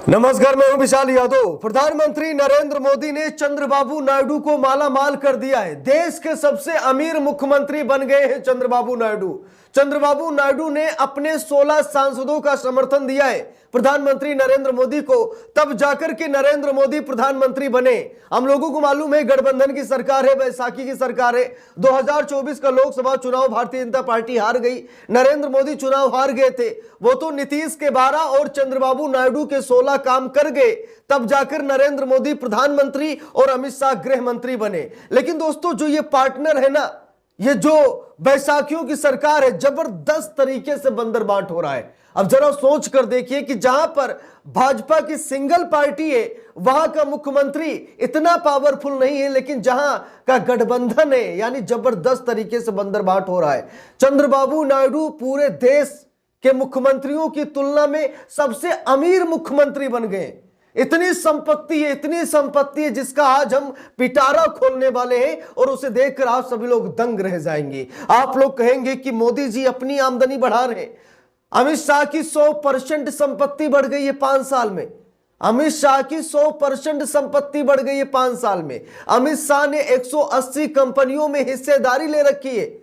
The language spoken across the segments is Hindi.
नमस्कार, मैं हूं विशाल यादव। प्रधानमंत्री नरेंद्र मोदी ने चंद्रबाबू नायडू को माला माल कर दिया है। देश के सबसे अमीर मुख्यमंत्री बन गए हैं चंद्रबाबू नायडू। चंद्रबाबू नायडू ने अपने 16 सांसदों का समर्थन दिया है प्रधानमंत्री नरेंद्र मोदी को, तब जाकर के नरेंद्र मोदी प्रधानमंत्री बने। हम लोगों को मालूम है गठबंधन की सरकार है, बैसाखी की सरकार है। 2024 का लोकसभा चुनाव भारतीय जनता पार्टी हार गई, नरेंद्र मोदी चुनाव हार गए थे। वो तो नीतीश के 12 और चंद्रबाबू नायडू के 16 काम कर गए, तब जाकर नरेंद्र मोदी प्रधानमंत्री और अमित शाह गृह मंत्री बने। लेकिन दोस्तों, जो ये पार्टनर है ना, ये जो बैसाखियों की सरकार है, जबरदस्त तरीके से बंदर बांट हो रहा है। अब जरा सोच कर देखिए कि जहां पर भाजपा की सिंगल पार्टी है, वहां का मुख्यमंत्री इतना पावरफुल नहीं है, लेकिन जहां का गठबंधन है, यानी जबरदस्त तरीके से बंदर बांट हो रहा है। चंद्रबाबू नायडू पूरे देश के मुख्यमंत्रियों की तुलना में सबसे अमीर मुख्यमंत्री बन गए। इतनी संपत्ति है जिसका आज हम पिटारा खोलने वाले हैं, और उसे देखकर आप सभी लोग दंग रह जाएंगे। आप लोग कहेंगे कि मोदी जी अपनी आमदनी बढ़ा रहे हैं। अमित शाह की 100% संपत्ति बढ़ गई है 5 साल में। अमित शाह की 100% संपत्ति बढ़ गई है 5 साल में। अमित शाह ने 180 कंपनियों में हिस्सेदारी ले रखी है।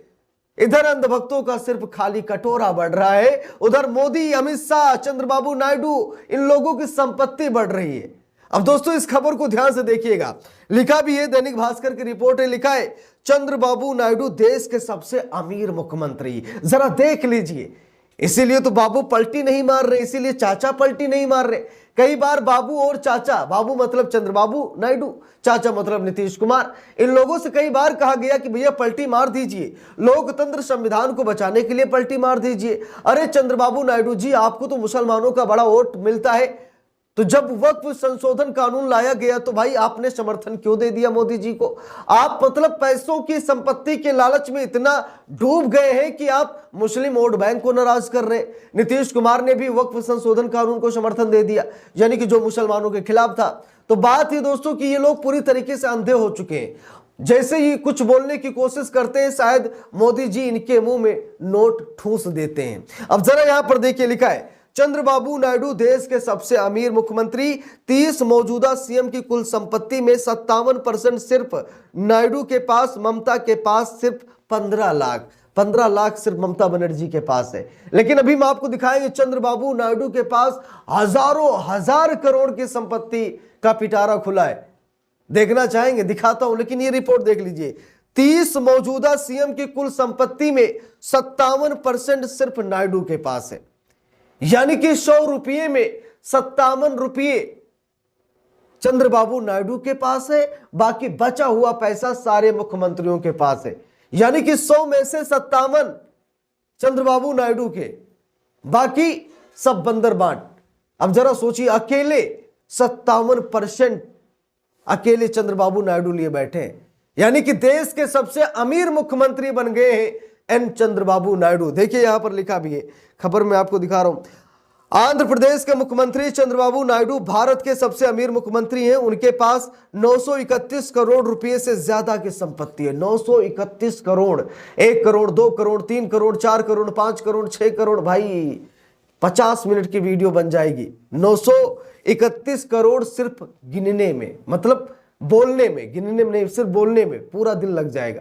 इधर अंधभक्तों का सिर्फ खाली कटोरा बढ़ रहा है, उधर मोदी, अमित शाह, चंद्रबाबू नायडू, इन लोगों की संपत्ति बढ़ रही है। अब दोस्तों, इस खबर को ध्यान से देखिएगा। लिखा भी है, दैनिक भास्कर की रिपोर्ट है, लिखा है चंद्रबाबू नायडू देश के सबसे अमीर मुख्यमंत्री। जरा देख लीजिए। इसीलिए तो बाबू पलटी नहीं मार रहे, इसीलिए चाचा पलटी नहीं मार रहे। कई बार बाबू और चाचा, बाबू मतलब चंद्रबाबू नायडू, चाचा मतलब नीतीश कुमार, इन लोगों से कई बार कहा गया कि भैया पलटी मार दीजिए, लोकतंत्र संविधान को बचाने के लिए पलटी मार दीजिए। अरे चंद्रबाबू नायडू जी, आपको तो मुसलमानों का बड़ा वोट मिलता है, तो जब वक्फ संशोधन कानून लाया गया तो भाई आपने समर्थन क्यों दे दिया मोदी जी को? आप मतलब पैसों की संपत्ति के लालच में इतना डूब गए हैं कि आप मुस्लिम वोट बैंक को नाराज कर रहे। नीतीश कुमार ने भी वक्फ संशोधन कानून को समर्थन दे दिया, यानी कि जो मुसलमानों के खिलाफ था। तो बात ये दोस्तों कि ये लोग पूरी तरीके से अंधे हो चुके हैं। जैसे ही कुछ बोलने की कोशिश करते हैं, शायद मोदी जी इनके मुंह में नोट ठूस देते हैं। अब जरा यहां पर देखिए, लिखा है चंद्रबाबू नायडू देश के सबसे अमीर मुख्यमंत्री। 30 मौजूदा सीएम की कुल संपत्ति में 57% सिर्फ नायडू के पास, ममता के पास सिर्फ 15 लाख सिर्फ ममता बनर्जी के पास है। लेकिन अभी हम आपको दिखाएंगे चंद्रबाबू नायडू के पास हजारों हजार करोड़ की संपत्ति का पिटारा खुला है। देखना चाहेंगे? दिखाता हूं, लेकिन ये रिपोर्ट देख लीजिए। 30 मौजूदा सीएम की कुल संपत्ति में 57% सिर्फ नायडू के पास है, यानी कि 100 रुपये में 57 रुपये चंद्रबाबू नायडू के पास है, बाकी बचा हुआ पैसा सारे मुख्यमंत्रियों के पास है। यानी कि 100 में से 57 चंद्रबाबू नायडू के, बाकी सब बंदर बांट। अब जरा सोचिए, अकेले 57% अकेले चंद्रबाबू नायडू लिए बैठे हैं, यानी कि देश के सबसे अमीर मुख्यमंत्री बन गए हैं एन चंद्रबाबू नायडू। देखिए यहां पर लिखा भी है, खबर में आपको दिखा रहा हूं। आंध्र प्रदेश के मुख्यमंत्री चंद्रबाबू नायडू भारत के सबसे अमीर मुख्यमंत्री हैं। उनके पास 931 करोड़ रुपए से ज्यादा की संपत्ति है। 931 करोड़, 1 करोड़, 2 करोड़, 3 करोड़, 4 करोड़, 5 करोड़, 6 करोड़। भाई 50 मिनट की वीडियो बन जाएगी। 931 करोड़ सिर्फ गिनने में, मतलब बोलने में, गिनने में नहीं, सिर्फ बोलने में पूरा दिन लग जाएगा।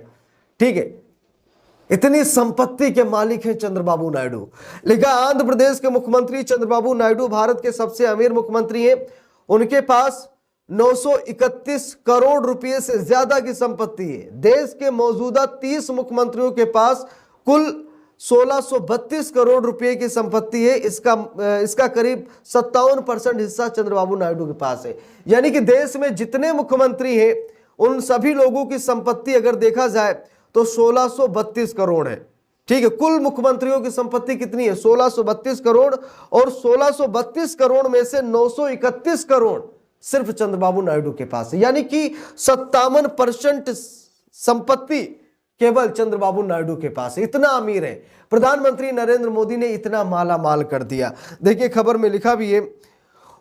ठीक है, इतनी संपत्ति के मालिक हैं चंद्रबाबू नायडू। लिखा, आंध्र प्रदेश के मुख्यमंत्री चंद्रबाबू नायडू भारत के सबसे अमीर मुख्यमंत्री हैं। उनके पास 931 करोड़ रुपए से ज्यादा की संपत्ति है। देश के मौजूदा 30 मुख्यमंत्रियों के पास कुल 1632 करोड़ रुपए की संपत्ति है। इसका करीब 57% हिस्सा चंद्रबाबू नायडू के पास है। यानी कि देश में जितने मुख्यमंत्री हैं, उन सभी लोगों की संपत्ति अगर देखा जाए तो 1632 करोड़ है। ठीक है, कुल मुख्यमंत्रियों की संपत्ति कितनी है? 1632 करोड़, और 1632 करोड़ में से 931 करोड़ सिर्फ चंद्रबाबू नायडू के पास है। यानी कि 57% संपत्ति केवल चंद्रबाबू नायडू के पास है। इतना अमीर है। प्रधानमंत्री नरेंद्र मोदी ने इतना माला माल कर दिया। देखिए खबर में लिखा भी है,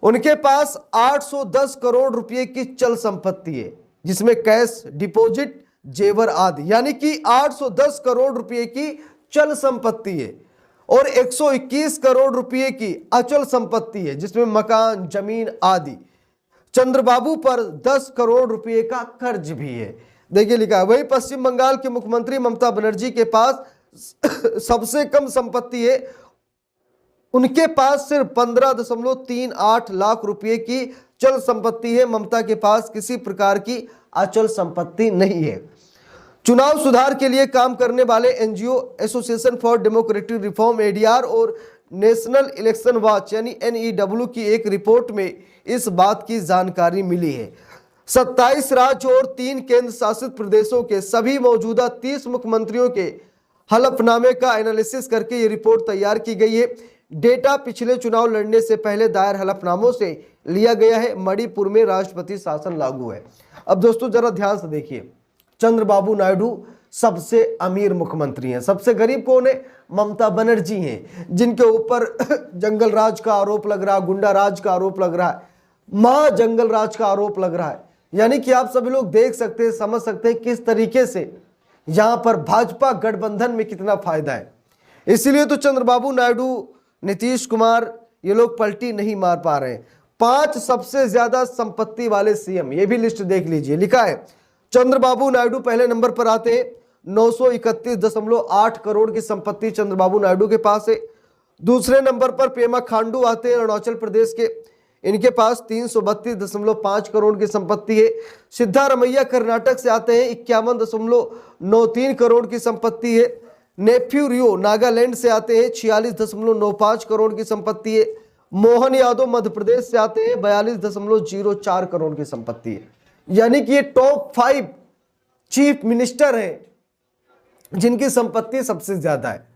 उनके पास 810 करोड़ रुपए की चल संपत्ति है, जिसमें कैश, डिपॉजिट, जेवर आदि, यानी कि 810 करोड़ रुपए की चल संपत्ति है। और 121 करोड़ रुपए की अचल संपत्ति है, जिसमें मकान, जमीन आदि। चंद्रबाबू पर 10 करोड़ रुपए का कर्ज भी है। देखिए लिखा है। वही पश्चिम बंगाल के मुख्यमंत्री ममता बनर्जी के पास सबसे कम संपत्ति है। उनके पास सिर्फ 15.38 लाख रुपए की चल संपत्ति है। ममता के पास किसी प्रकार की अचल संपत्ति नहीं है। चुनाव सुधार के लिए काम करने वाले NGO association for democratic reform ADR और नेशनल इलेक्शन वॉच यानी एनईडब्ल्यू की एक रिपोर्ट में इस बात की जानकारी मिली है। 27 राज्य और 3 केंद्र शासित प्रदेशों के सभी मौजूदा 30 मुख्यमंत्रियों के हलफनामे का एनालिसिस करके ये रिपोर्ट तैयार की गई है। डेटा पिछले चुनाव लड़ने से पहले दायर हलफनामों से लिया गया है। मणिपुर में राष्ट्रपति शासन लागू है। अब दोस्तों जरा ध्यान से देखिए, चंद्रबाबू नायडू सबसे अमीर मुख्यमंत्री हैं। सबसे गरीब कौन है? ममता बनर्जी हैं, जिनके ऊपर जंगल राज का आरोप लग रहा है, गुंडा राज का आरोप लग रहा है, महा जंगल राज का आरोप लग रहा है। यानी कि आप सभी लोग देख सकते हैं, समझ सकते हैं किस तरीके से यहां पर भाजपा गठबंधन में कितना फायदा है। इसीलिए तो चंद्रबाबू नायडू, नीतीश कुमार ये लोग पलटी नहीं मार पा रहे हैं। 5 सबसे ज्यादा संपत्ति वाले सीएम, ये भी लिस्ट देख लीजिए। लिखा है चंद्रबाबू नायडू पहले नंबर पर आते हैं। 931.8 करोड़ की संपत्ति चंद्रबाबू नायडू के पास है। दूसरे नंबर पर पेमा खांडू आते हैं अरुणाचल प्रदेश के। इनके पास 332.5 करोड़ की संपत्ति है। सिद्धारमैया कर्नाटक से आते हैं, 51.93 करोड़ की संपत्ति है। नेफ्यू रियो नागालैंड से आते हैं, 46.95 करोड़ की संपत्ति है। मोहन यादव मध्य प्रदेश से आते हैं, 42.04 करोड़ की संपत्ति है। यानी कि ये टॉप 5 चीफ मिनिस्टर हैं जिनकी संपत्ति सबसे ज्यादा है।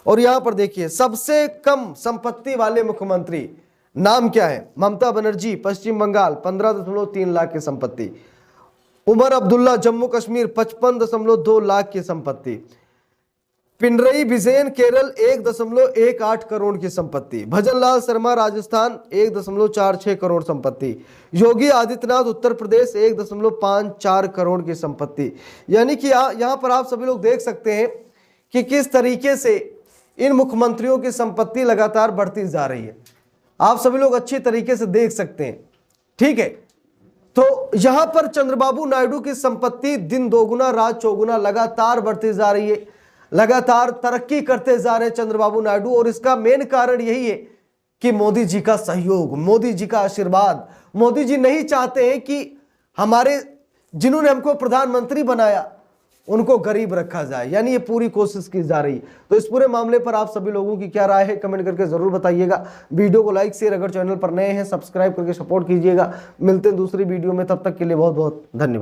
और यहां पर देखिए सबसे कम संपत्ति वाले मुख्यमंत्री नाम क्या है? ममता बनर्जी पश्चिम बंगाल 15.3 लाख की संपत्ति। उमर अब्दुल्ला जम्मू कश्मीर 55.2 लाख की संपत्ति। पिनरई विजयन केरल 1.18 करोड़ की संपत्ति। भजनलाल शर्मा राजस्थान 1.46 करोड़ संपत्ति। योगी आदित्यनाथ उत्तर प्रदेश 1.54 करोड़ की संपत्ति। यानी कि यहाँ पर आप सभी लोग देख सकते हैं कि किस तरीके से इन मुख्यमंत्रियों की संपत्ति लगातार बढ़ती जा रही है। आप सभी लोग अच्छी तरीके से देख सकते हैं, ठीक है। तो यहां पर चंद्रबाबू नायडू की संपत्ति दिन दोगुना रात चौगुना लगातार बढ़ती जा रही है, लगातार तरक्की करते जा रहे हैं चंद्रबाबू नायडू। और इसका मेन कारण यही है कि मोदी जी का सहयोग, मोदी जी का आशीर्वाद। मोदी जी नहीं चाहते हैं कि हमारे जिन्होंने हमको प्रधानमंत्री बनाया उनको गरीब रखा जाए, यानी ये पूरी कोशिश की जा रही है। तो इस पूरे मामले पर आप सभी लोगों की क्या राय है कमेंट करके जरूर बताइएगा। वीडियो को लाइक शेयर, अगर चैनल पर नए हैं सब्सक्राइब करके सपोर्ट कीजिएगा। मिलते हैं दूसरी वीडियो में, तब तक के लिए बहुत बहुत धन्यवाद।